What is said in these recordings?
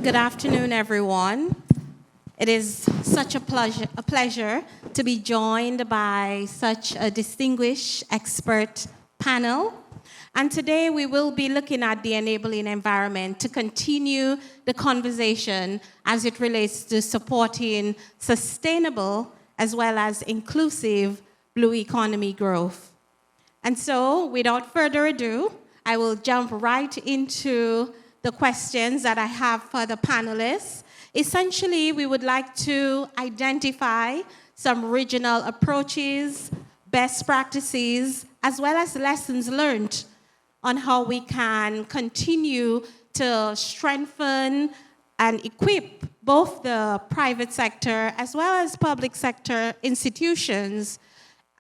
Good afternoon, everyone. It is such a pleasure to be joined by such a distinguished expert panel. And today we will be looking at the enabling environment to continue the conversation as it relates to supporting sustainable as well as inclusive blue economy growth. And so, without further ado, I will jump right into the questions that I have for the panelists. Essentially, we would like to identify some regional approaches, best practices, as well as lessons learned on how we can continue to strengthen and equip both the private sector as well as public sector institutions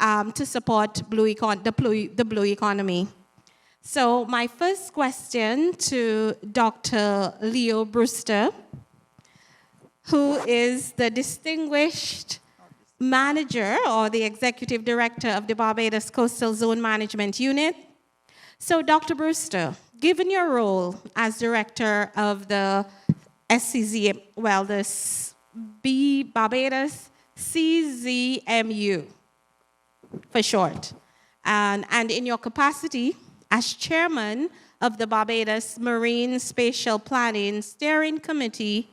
to support the blue economy. So my first question to Dr. Leo Brewster, who is the distinguished manager or the executive director of the Barbados Coastal Zone Management Unit. So Dr. Brewster, given your role as director of the SCZ, well, the Barbados CZMU for short, and in your capacity as chairman of the Barbados Marine Spatial Planning Steering Committee,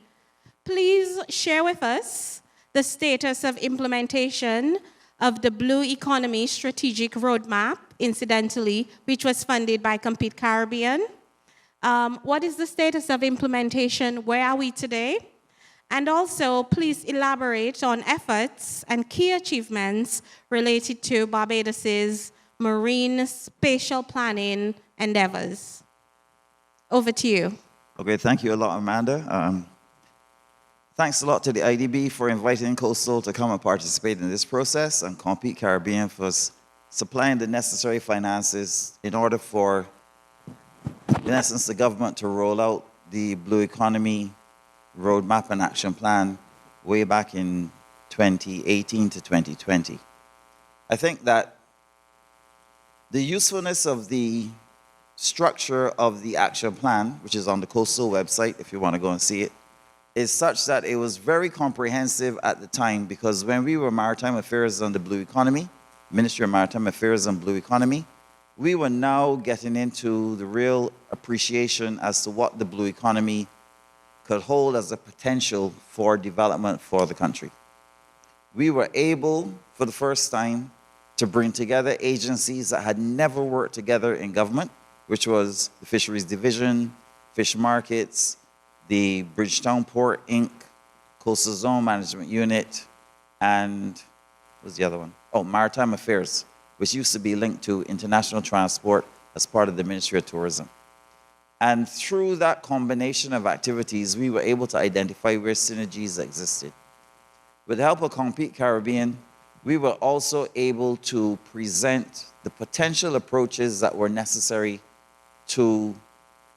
please share with us the status of implementation of the Blue Economy Strategic Roadmap, incidentally, which was funded by Compete Caribbean. What is the status of implementation? Where are we today? And also, please elaborate on efforts and key achievements related to Barbados's marine spatial planning endeavors. Over to you. Okay, thank you a lot, Amanda. Thanks a lot to the IDB for inviting Coastal to come and participate in this process, and Compete Caribbean for supplying the necessary finances in order for, in essence, the government to roll out the Blue Economy Roadmap and Action Plan way back in 2018 to 2020. I think that the usefulness of the structure of the action plan, which is on the Coastal website if you want to go and see it, is such that it was very comprehensive at the time, because when we were Maritime Affairs on the Blue Economy, Ministry of Maritime Affairs and Blue Economy, we were now getting into the real appreciation as to what the Blue Economy could hold as a potential for development for the country. We were able, for the first time, to bring together agencies that had never worked together in government, which was the Fisheries Division, Fish Markets, the Bridgetown Port Inc., Coastal Zone Management Unit, and what was the other one? Oh, Maritime Affairs, which used to be linked to international transport as part of the Ministry of Tourism. And through that combination of activities, we were able to identify where synergies existed. With the help of Compete Caribbean, we were also able to present the potential approaches that were necessary to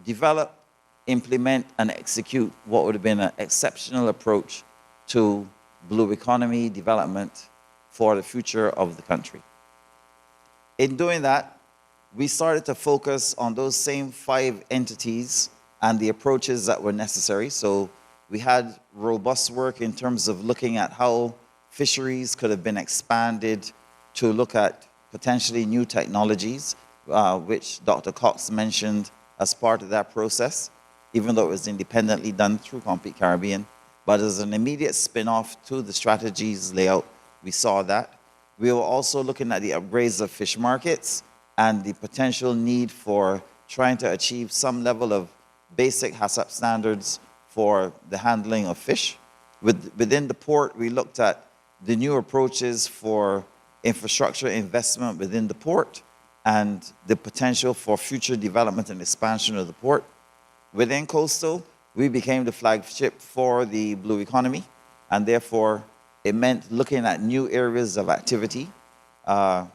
develop, implement, and execute what would have been an exceptional approach to blue economy development for the future of the country. In doing that, we started to focus on those same 5 entities and the approaches that were necessary. So we had robust work in terms of looking at how fisheries could have been expanded to look at potentially new technologies, which Dr. Cox mentioned as part of that process, even though it was independently done through Compete Caribbean. But as an immediate spin-off to the strategies layout, we saw that. We were also looking at the upgrades of fish markets and the potential need for trying to achieve some level of basic HACCP standards for the handling of fish. Within the port, we looked at the new approaches for infrastructure investment within the port and the potential for future development and expansion of the port. Within Coastal, we became the flagship for the Blue Economy, and therefore it meant looking at new areas of activity. And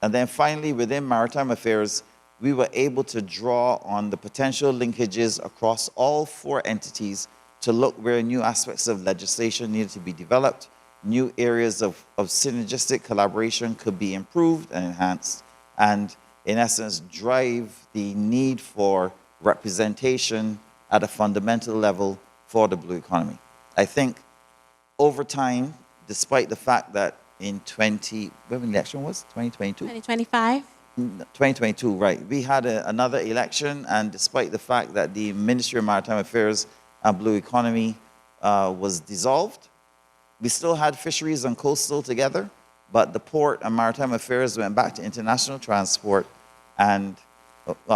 then finally, within Maritime Affairs, we were able to draw on the potential linkages across all 4 entities to look where new aspects of legislation needed to be developed, new areas of synergistic collaboration could be improved and enhanced, and in essence, drive the need for representation at a fundamental level for the blue economy. I think over time, despite the fact that in when the election was, 2022? 2025? 2022, right. We had another election, and despite the fact that the Ministry of Maritime Affairs and Blue Economy was dissolved, we still had fisheries and coastal together, but the port and maritime affairs went back to international transport, and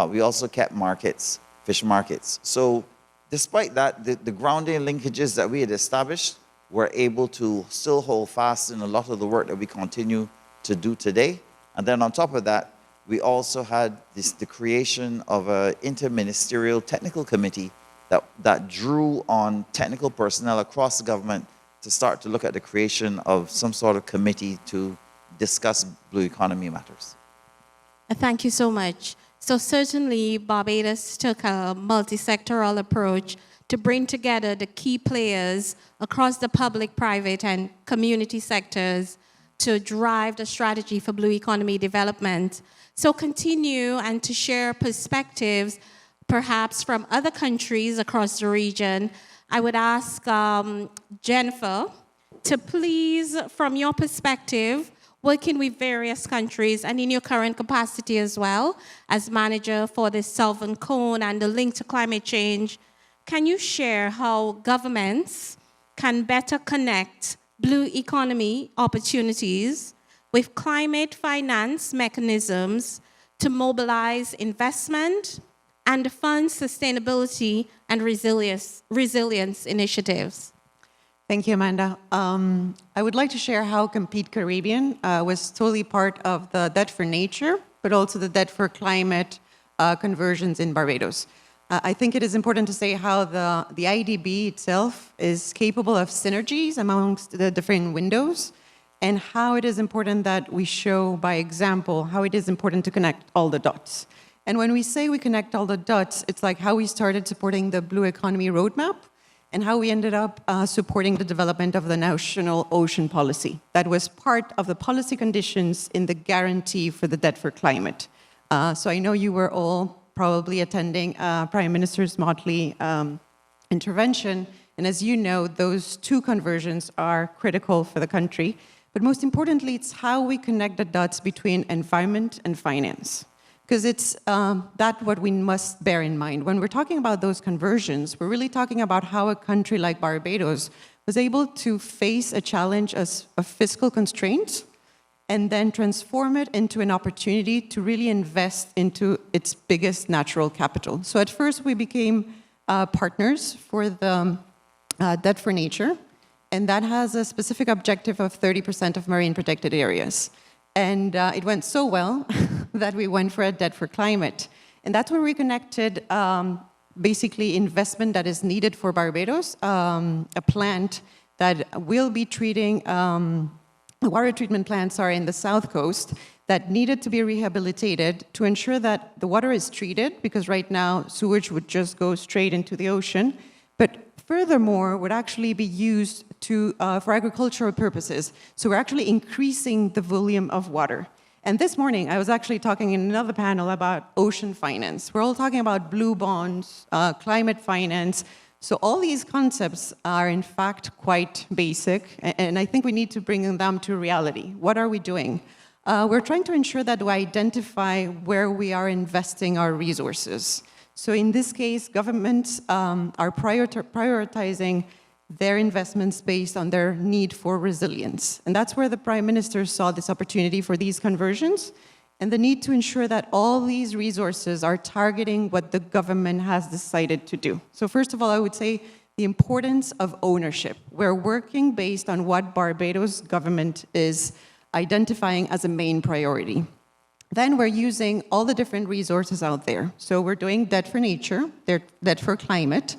we also kept markets, fish markets. So despite that, the grounding linkages that we had established were able to still hold fast in a lot of the work that we continue to do today. And then on top of that, we also had the creation of an interministerial technical committee that drew on technical personnel across the government to start to look at the creation of some sort of committee to discuss blue economy matters. Thank you so much. So certainly Barbados took a multi-sectoral approach to bring together the key players across the public, private, and community sectors to drive the strategy for blue economy development. So continue and to share perspectives, perhaps from other countries across the region. I would ask Jennifer to please, from your perspective, working with various countries and in your current capacity as well as manager for the Southern Cone and the link to climate change, can you share how governments can better connect blue economy opportunities with climate finance mechanisms to mobilize investment and fund sustainability and resilience initiatives? Thank you, Amanda. I would like to share how Compete Caribbean was totally part of the Debt for Nature, but also the Debt for Climate conversions in Barbados. I think it is important to say how the IDB itself is capable of synergies amongst the different windows, and how it is important that we show by example how it is important to connect all the dots. And when we say we connect all the dots, it's like how we started supporting the Blue Economy Roadmap and how we ended up supporting the development of the National Ocean Policy. That was part of the policy conditions in the guarantee for the Debt for Climate. So I know you were all probably attending Prime Minister's Motley intervention, and as you know, those two conversions are critical for the country. But most importantly, it's how we connect the dots between environment and finance. Because it's that what we must bear in mind. When we're talking about those conversions, we're really talking about how a country like Barbados was able to face a challenge of fiscal constraints and then transform it into an opportunity to really invest into its biggest natural capital. So at first we became partners for the Debt for Nature, and that has a specific objective of 30% of marine protected areas. And it went so well that we went for a Debt for Climate. And that's when we connected basically investment that is needed for Barbados, a plant that will be treating, water treatment plants are in the South Coast that needed to be rehabilitated to ensure that the water is treated, because right now sewage would just go straight into the ocean, but furthermore would actually be used for agricultural purposes. So we're actually increasing the volume of water. And this morning, I was actually talking in another panel about ocean finance. We're all talking about blue bonds, climate finance. So all these concepts are in fact quite basic, and I think we need to bring them to reality. What are we doing? We're trying to ensure that we identify where we are investing our resources. So in this case, governments are prioritizing their investments based on their need for resilience. And that's where the Prime Minister saw this opportunity for these conversions and the need to ensure that all these resources are targeting what the government has decided to do. So first of all, I would say the importance of ownership. We're working based on what Barbados government is identifying as a main priority. Then we're using all the different resources out there. So we're doing Debt for Nature, Debt for Climate,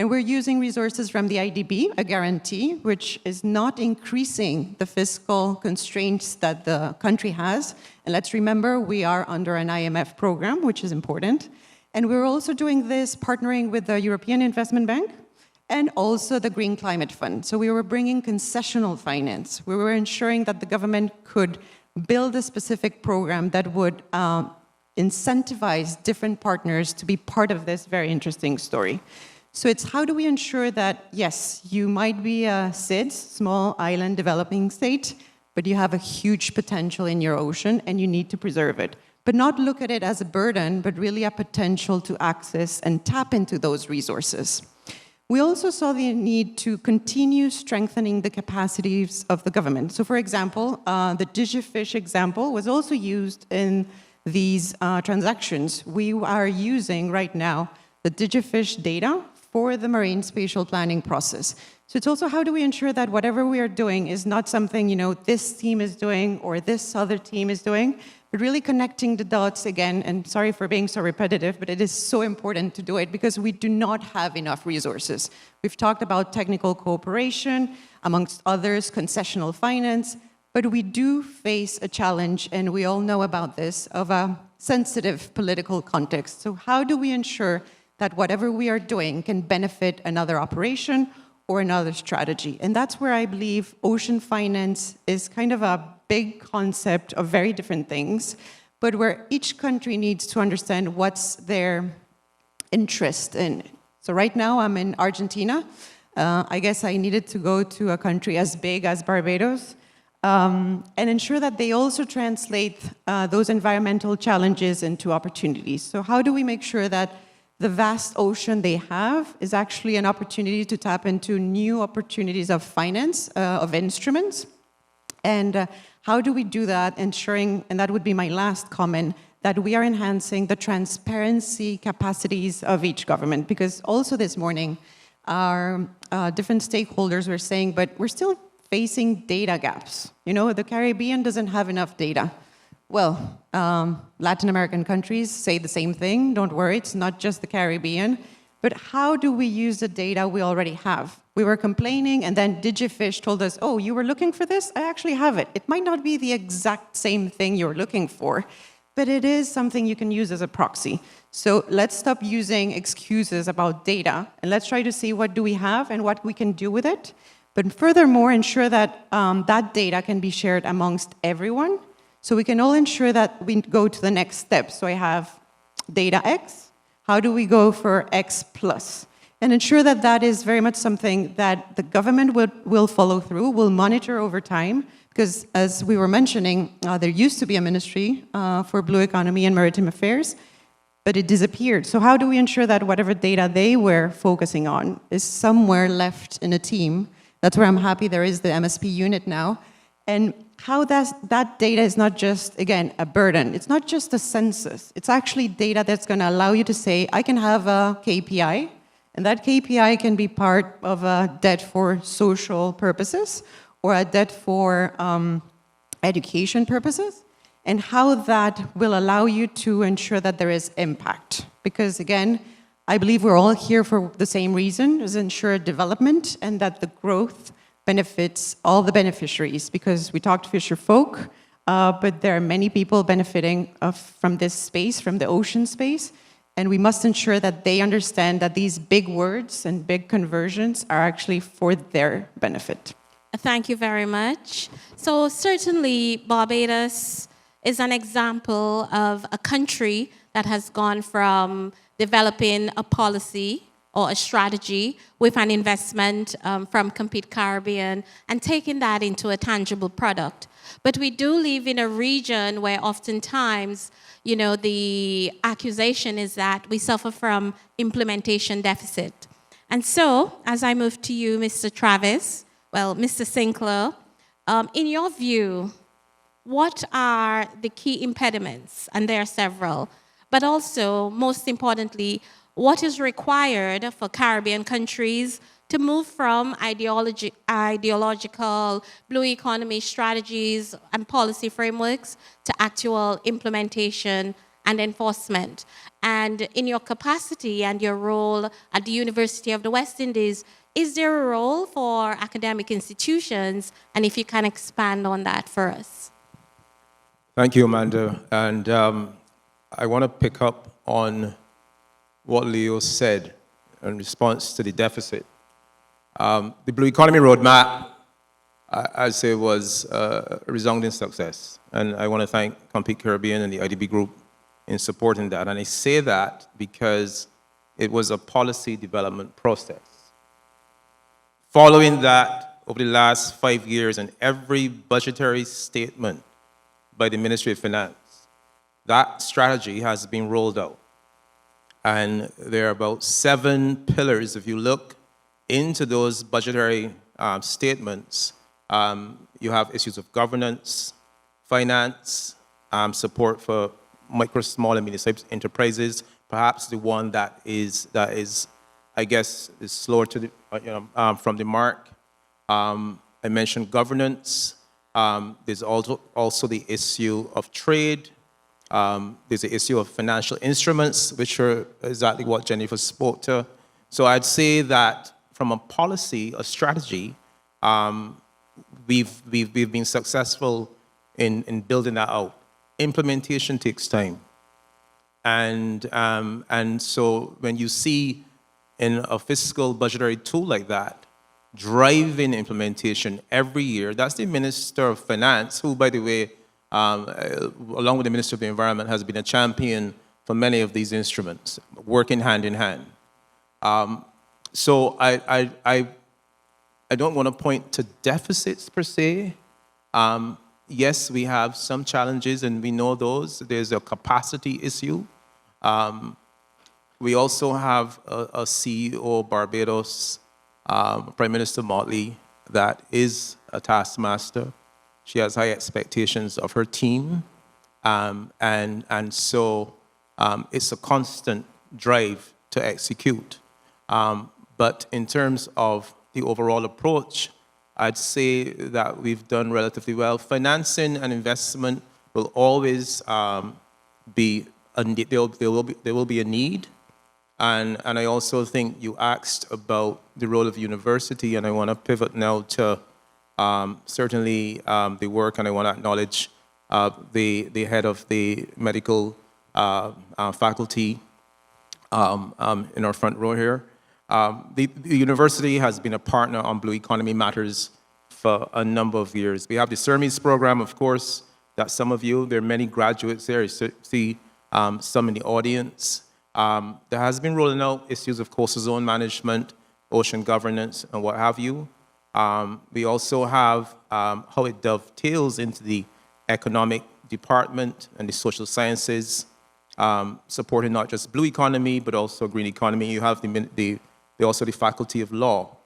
and we're using resources from the IDB, a guarantee, which is not increasing the fiscal constraints that the country has. And let's remember, we are under an IMF program, which is important. And we're also doing this partnering with the European Investment Bank and also the Green Climate Fund. So we were bringing concessional finance. We were ensuring that the government could build a specific program that would incentivize different partners to be part of this very interesting story. So it's how do we ensure that, yes, you might be a SIDS, small island developing state, but you have a huge potential in your ocean and you need to preserve it. But not look at it as a burden, but really a potential to access and tap into those resources. We also saw the need to continue strengthening the capacities of the government. So for example, the DigiFish example was also used in these transactions. We are using right now the DigiFish data for the marine spatial planning process. So it's also how do we ensure that whatever we are doing is not something, this team is doing or this other team is doing, but really connecting the dots again, and sorry for being so repetitive, but it is so important to do it because we do not have enough resources. We've talked about technical cooperation, amongst others, concessional finance, but we do face a challenge, and we all know about this, of a sensitive political context. So how do we ensure that whatever we are doing can benefit another operation or another strategy? And that's where I believe ocean finance is kind of a big concept of very different things, but where each country needs to understand what's their interest in. So right now I'm in Argentina. I guess I needed to go to a country as big as Barbados and ensure that they also translate those environmental challenges into opportunities. So how do we make sure that the vast ocean they have is actually an opportunity to tap into new opportunities of finance, of instruments? And how do we do that, ensuring, and that would be my last comment, that we are enhancing the transparency capacities of each government? Because also this morning, our different stakeholders were saying, but we're still facing data gaps. The Caribbean doesn't have enough data. Well, Latin American countries say the same thing. Don't worry, it's not just the Caribbean. But how do we use the data we already have? We were complaining, and then DigiFish told us, oh, you were looking for this? I actually have it. It might not be the exact same thing you're looking for, but it is something you can use as a proxy. So let's stop using excuses about data, and let's try to see what do we have and what we can do with it. But furthermore, ensure that that data can be shared amongst everyone, so we can all ensure that we go to the next step. So I have data X. How do we go for X plus? And ensure that that is very much something that the government will follow through, will monitor over time, because as we were mentioning, there used to be a ministry for Blue Economy and Maritime Affairs, but it disappeared. So how do we ensure that whatever data they were focusing on is somewhere left in a team? That's where I'm happy there is the MSP unit now. And how that data is not just, again, a burden. It's not just a census. It's actually data that's going to allow you to say, I can have a KPI, and that KPI can be part of a debt for social purposes or a debt for education purposes, and how that will allow you to ensure that there is impact. Because, again, I believe we're all here for the same reason, is ensure development and that the growth benefits all the beneficiaries, because we talked fisher folk, but there are many people benefiting from this space, from the ocean space, and we must ensure that they understand that these big words and big conversions are actually for their benefit. Thank you very much. So certainly Barbados is an example of a country that has gone from developing a policy or a strategy with an investment from Compete Caribbean and taking that into a tangible product. But we do live in a region where oftentimes, the accusation is that we suffer from implementation deficit. And so, as I move to you, Mr. Travis, Mr. Sinclair, in your view, what are the key impediments? And there are several. But also, most importantly, what is required for Caribbean countries to move from ideological blue economy strategies and policy frameworks to actual implementation and enforcement? And in your capacity and your role at the University of the West Indies, is there a role for academic institutions? And if you can expand on that for us. Thank you, Amanda. And I want to pick up on what Leo said in response to the deficit. The Blue Economy Roadmap, I'd say, was a resounding success. And I want to thank Compete Caribbean and the IDB Group in supporting that. And I say that because It was a policy development process. Following that, over the last 5 years, in every budgetary statement by the Ministry of Finance, that strategy has been rolled out. And there are about 7 pillars. If you look into those budgetary statements, you have issues of governance, finance, support for micro, small, and medium-sized enterprises. Perhaps the one that is, I guess, is slower to the, from the mark. I mentioned governance. There's also the issue of trade. There's the issue of financial instruments, which are exactly what Jennifer spoke to. So I'd say that from a policy, a strategy, we've been successful in building that out. Implementation takes time. And so when you see in a fiscal budgetary tool like that, driving implementation every year, that's the Minister of Finance, who, by the way, along with the Minister of the Environment, has been a champion for many of these instruments, working hand in hand. So I don't want to point to deficits per se. Yes, we have some challenges, and we know those. There's a capacity issue. We also have a CEO of Barbados, Prime Minister Motley, that is a taskmaster. She has high expectations of her team, and so it's a constant drive to execute. But in terms of the overall approach, I'd say that we've done relatively well. Financing and investment will always be there will be a need, and I also think you asked about the role of university, and I want to pivot now to certainly the work, and I want to acknowledge the head of the medical faculty in our front row here. The university has been a partner on Blue Economy Matters for a number of years. We have the CERMES program, of course, that some of you, there are many graduates there. You see some in the audience. There has been rolling out issues of coastal zone management, ocean governance, and what have you. We also have how it dovetails into the economic department and the social sciences, supporting not just blue economy, but also green economy. You have also the faculty of law.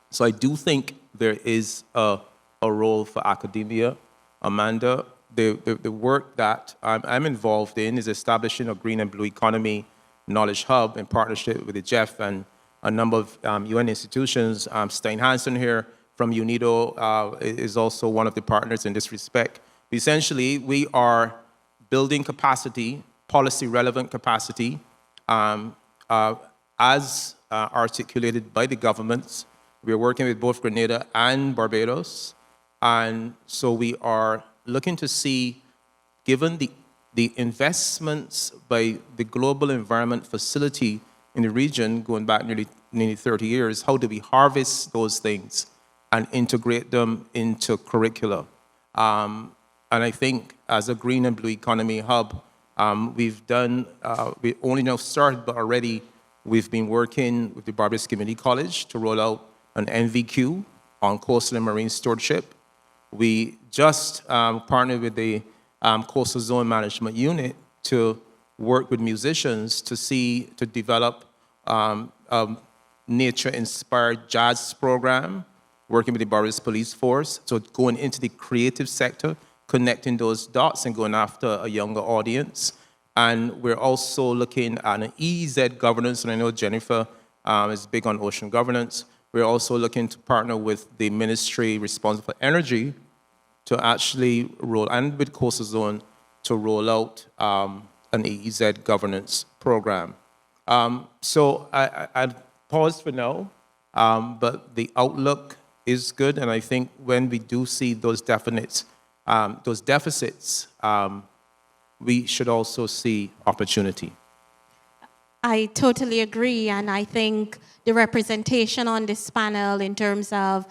So I do think there is a role for academia. Amanda, the work that I'm involved in is establishing a green and blue economy knowledge hub in partnership with the Jeff and a number of UN institutions. Stein Hansen here from UNIDO is also one of the partners in this respect. Essentially, we are building capacity, policy-relevant capacity, as articulated by the governments. We're working with both Grenada and Barbados. And so we are looking to see, given the investments by the Global Environment Facility in the region, going back nearly 30 years, how do we harvest those things and integrate them into curricula? And I think as a green and blue economy hub, we've done, we only now started, but already we've been working with the Barbados Community College to roll out an NVQ on coastal and marine stewardship. We just partnered with the Coastal Zone Management Unit to work with musicians to develop a nature-inspired jazz program, working with the Barbados Police Force, so going into the creative sector, connecting those dots and going after a younger audience. And we're also looking at an EEZ governance, and I know Jennifer is big on ocean governance. We're also looking to partner with the ministry responsible for energy to actually roll, and with Coastal Zone, to roll out an EEZ governance program. So I'd pause for now, but the outlook is good, and I think when we do see those deficits, we should also see opportunity. I totally agree, and I think the representation on this panel in terms of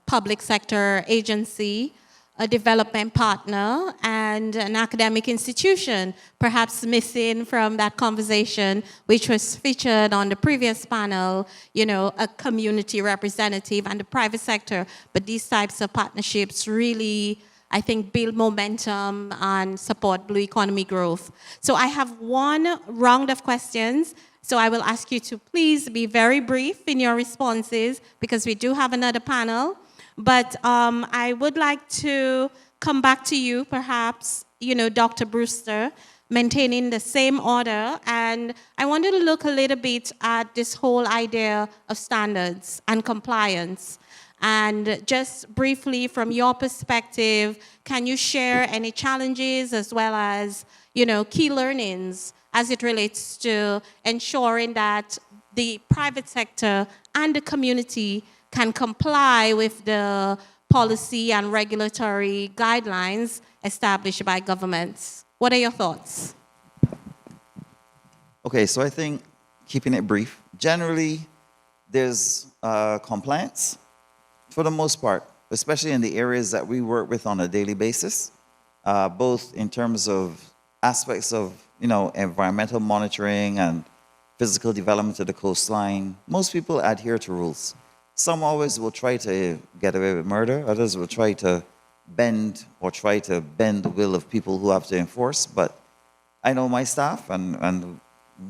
public sector agency a development partner and an academic institution, perhaps missing from that conversation, which was featured on the previous panel, you know, a community representative and the private sector. But these types of partnerships really, I think, build momentum and support blue economy growth. So I have one round of questions. So I will ask you to please be very brief in your responses because we do have another panel. But I would like to come back to you, perhaps, you know, Dr. Brewster, maintaining the same order. And I wanted to look a little bit at this whole idea of standards and compliance. And just briefly, from your perspective, can you share any challenges as well as, you know, key learnings as it relates to ensuring that the private sector and the community can comply with the policy and regulatory guidelines established by governments? What are your thoughts? Okay, so I think keeping it brief, generally there's compliance for the most part, especially in the areas that we work with on a daily basis, both in terms of aspects of, you know, environmental monitoring and physical development of the coastline. Most people adhere to rules. Some always will try to get away with murder. Others will try to bend the will of people who have to enforce. But I know my staff, and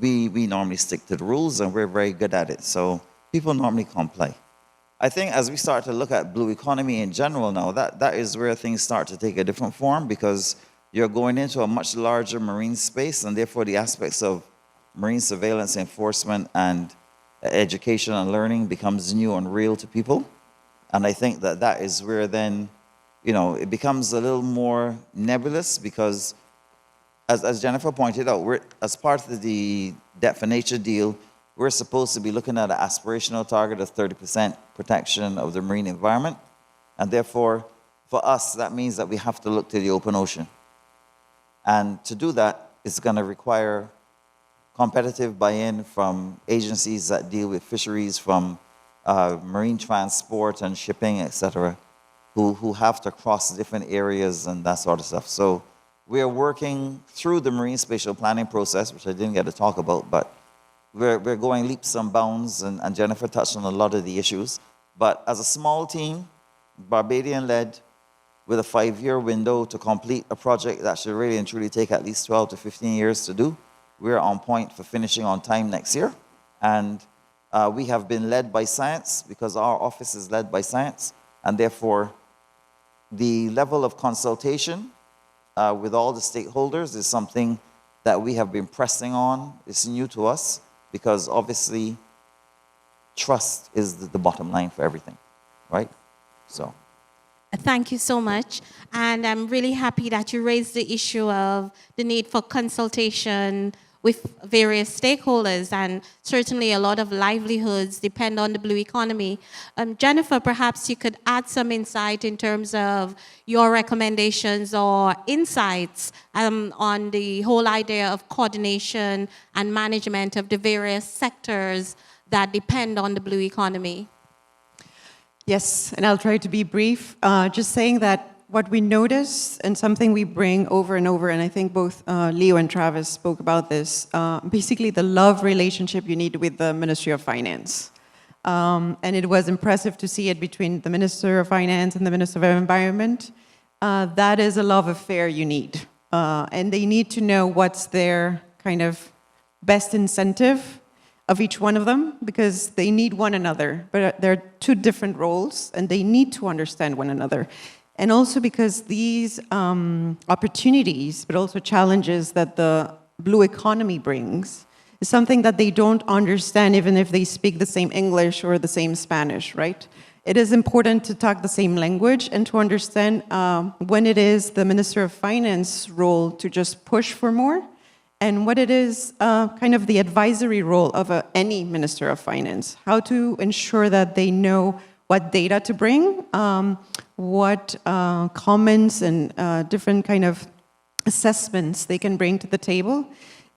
we normally stick to the rules, and we're very good at it. So people normally comply. I think as we start to look at blue economy in general now, that is where things start to take a different form because you're going into a much larger marine space, and therefore the aspects of marine surveillance, enforcement, and education and learning becomes new and real to people. And I think that is where then, you know, it becomes a little more nebulous because, as Jennifer pointed out, as part of the Debt for Nature deal, we're supposed to be looking at an aspirational target of 30% protection of the marine environment. And therefore, for us, that means that we have to look to the open ocean. And to do that, it's going to require competitive buy-in from agencies that deal with fisheries, from marine transport and shipping, etc., who have to cross different areas and that sort of stuff. So we are working through the marine spatial planning process, which I didn't get to talk about, but we're going leaps and bounds, and Jennifer touched on a lot of the issues. But as a small team, Barbadian-led, with a 5-year window to complete a project that should really and truly take at least 12 to 15 years to do, we're on point for finishing on time next year. And we have been led by science because our office is led by science. And therefore, the level of consultation with all the stakeholders is something that we have been pressing on. It's new to us because obviously trust is the bottom line for everything, right? So. Thank you so much. And I'm really happy that you raised the issue of the need for consultation with various stakeholders, and certainly a lot of livelihoods depend on the blue economy. Jennifer, perhaps you could add some insight in terms of your recommendations or insights on the whole idea of coordination and management of the various sectors that depend on the blue economy. Yes, and I'll try to be brief. Just saying that what we notice and something we bring over and over, and I think both Leo and Travis spoke about this, basically the love relationship you need with the Ministry of Finance. And it was impressive to see it between the Minister of Finance and the Minister of Environment. That is a love affair you need. And they need to know what's their kind of best incentive of each one of them, because they need one another. But they're two different roles, and they need to understand one another. And also because these opportunities, but also challenges that the blue economy brings, is something that they don't understand even if they speak the same English or the same Spanish, right? It is important to talk the same language and to understand when it is the Minister of Finance role to just push for more, and what it is kind of the advisory role of any Minister of Finance, how to ensure that they know what data to bring, what comments and different kind of assessments they can bring to the table,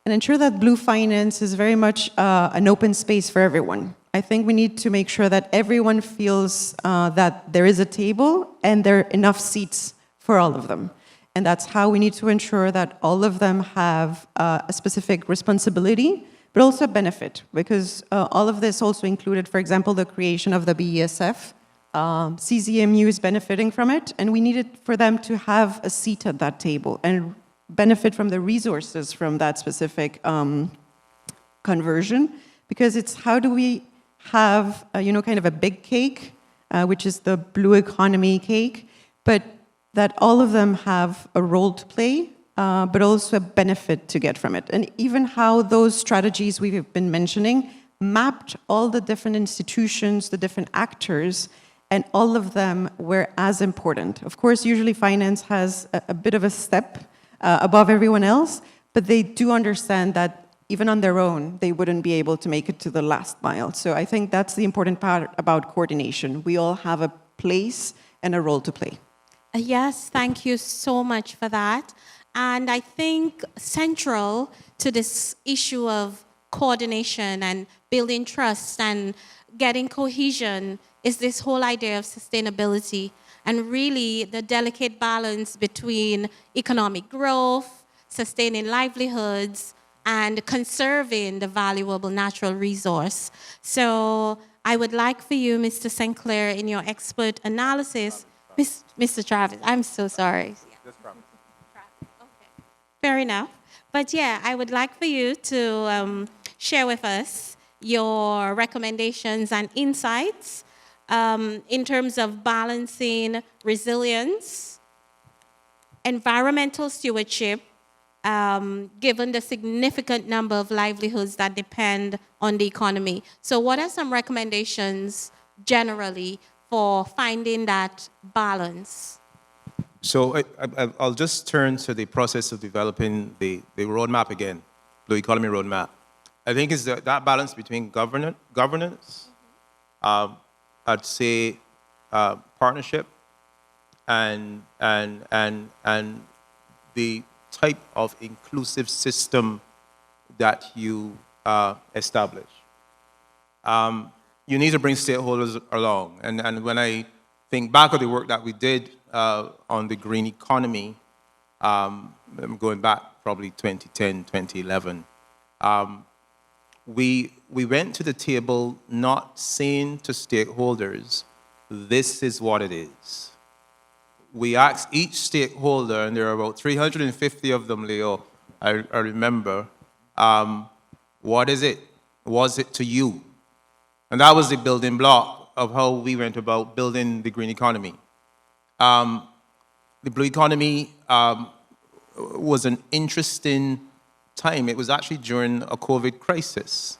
and ensure that blue finance is very much an open space for everyone. I think we need to make sure that everyone feels that there is a table and there are enough seats for all of them. And that's how we need to ensure that all of them have a specific responsibility, but also a benefit, because all of this also included, for example, the creation of the BESF. CZMU is benefiting from it, and we needed for them to have a seat at that table and benefit from the resources from that specific conversion, because it's how do we have, kind of a big cake, which is the blue economy cake, but that all of them have a role to play, but also a benefit to get from it. And even how those strategies we've been mentioning mapped all the different institutions, the different actors, and all of them were as important. Of course, usually finance has a bit of a step above everyone else, but they do understand that even on their own, they wouldn't be able to make it to the last mile. So I think that's the important part about coordination. We all have a place and a role to play. Yes, thank you so much for that. And I think central to this issue of coordination and building trust and getting cohesion is this whole idea of sustainability and really the delicate balance between economic growth, sustaining livelihoods, and conserving the valuable natural resource. So I would like for you, Mr. St. Clair, in your expert analysis, Mr. Travis, I'm so sorry. Okay. Fair enough. But yeah, I would like for you to share with us your recommendations and insights in terms of balancing resilience, environmental stewardship, given the significant number of livelihoods that depend on the economy. So what are some recommendations generally for finding that balance? So I'll just turn to the process of developing the roadmap again, Blue Economy Roadmap. I think it's that balance between governance, I'd say partnership, and the type of inclusive system that you establish. You need to bring stakeholders along. And when I think back of the work that we did on the green economy, I'm going back probably 2010, 2011, we went to the table not saying to stakeholders, this is what it is. We asked each stakeholder, and there are about 350 of them, Leo, I remember, what is it? Was it to you? And that was the building block of how we went about building the green economy. The blue economy was an interesting time. It was actually during a COVID crisis.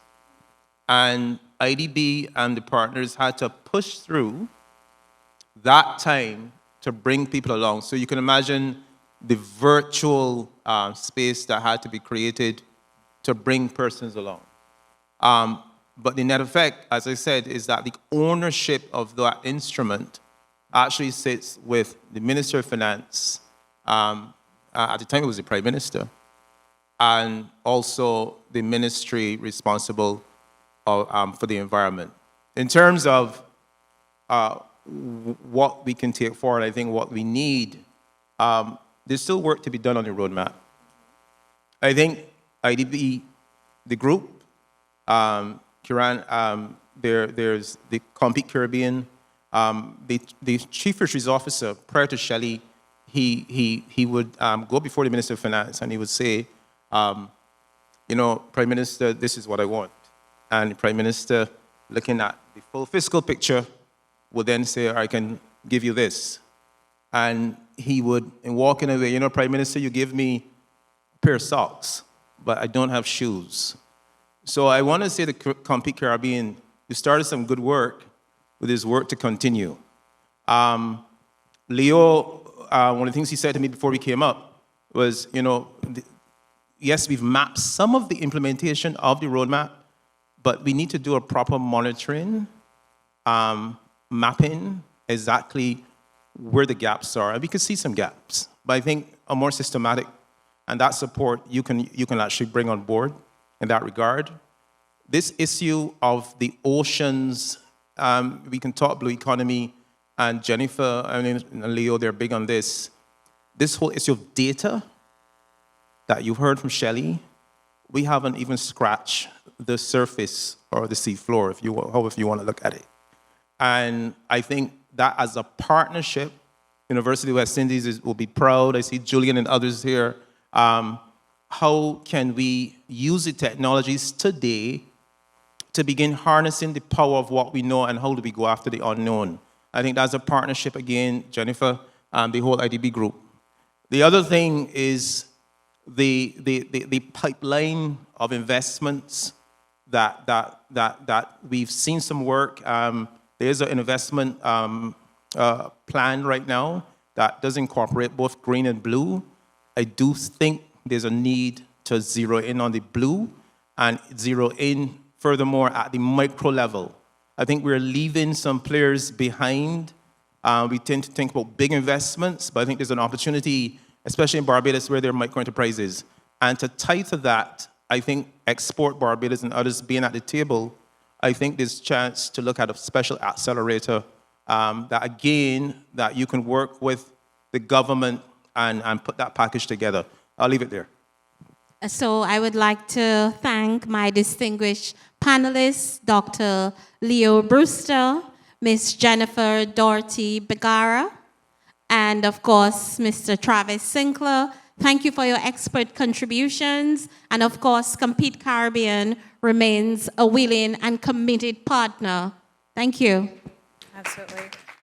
And IDB and the partners had to push through that time to bring people along. So you can imagine the virtual space that had to be created to bring persons along. But the net effect, as I said, is that the ownership of that instrument actually sits with the Minister of Finance, at the time it was the Prime Minister, and also the ministry responsible for the environment. In terms of what we can take forward, I think what we need, there's still work to be done on the roadmap. I think IDB, the group, Kiran, there's the Compete Caribbean, the Chief Fisheries Officer, prior to Shelley, he would go before the Minister of Finance and he would say, Prime Minister, this is what I want. And the Prime Minister, looking at the full fiscal picture, would then say, I can give you this. And he would, in walking away, Prime Minister, you give me a pair of socks, but I don't have shoes. So I want to say to Compete Caribbean, you started some good work, with this work to continue. Leo, one of the things he said to me before we came up was, yes, we've mapped some of the implementation of the roadmap, but we need to do a proper monitoring, mapping exactly where the gaps are. And we can see some gaps, but I think a more systematic, and that support you can actually bring on board in that regard. This issue of the oceans, we can talk blue economy, and Jennifer and Leo, they're big on this. this whole issue of data that you heard from Shelley, we haven't even scratched the surface or the sea floor, however you want to look at it. And I think that as a partnership, University of West Indies will be proud. I see Julian and others here. How can we use the technologies today to begin harnessing the power of what we know, and how do we go after the unknown? I think that's a partnership, again, Jennifer, the whole IDB group. The other thing is the pipeline of investments that we've seen some work. There's an investment plan right now that does incorporate both green and blue. I do think there's a need to zero in on the blue and zero in furthermore at the micro level. I think we're leaving some players behind. We tend to think about big investments, but I think there's an opportunity, especially in Barbados, where there are micro enterprises. And to tie to that, I think Export Barbados and others being at the table, I think there's a chance to look at a special accelerator that you can work with the government and put that package together. I'll leave it there. So I would like to thank my distinguished panelists, Dr. Leo Brewster, Ms. Jennifer Doherty Begara, and of course, Mr. Travis Sinclair. Thank you for your expert contributions. And of course, Compete Caribbean remains a willing and committed partner. Thank you. Absolutely.